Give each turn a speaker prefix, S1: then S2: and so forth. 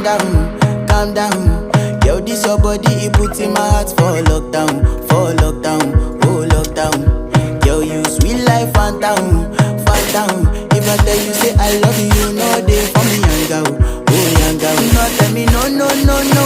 S1: calm down. Yo, this your body, it puts in my heart for lockdown, oh lockdown. Yo, you sweet life, phantom, phantom. If I tell you say I love you, you know they for me, young girl, oh young girl. No, tell me no, no, no, no,